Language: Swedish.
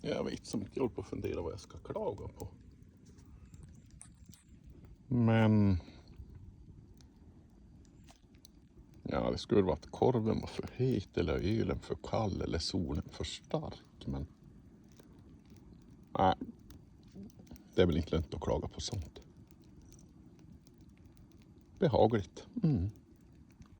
Jag vet som inte, jag håller på att fundera vad jag ska klaga på. Men ja, det skulle vara att korven var för het eller ölen för kall eller solen för stark. Men nej, det är väl inte lönt att klaga på sånt. Behagligt.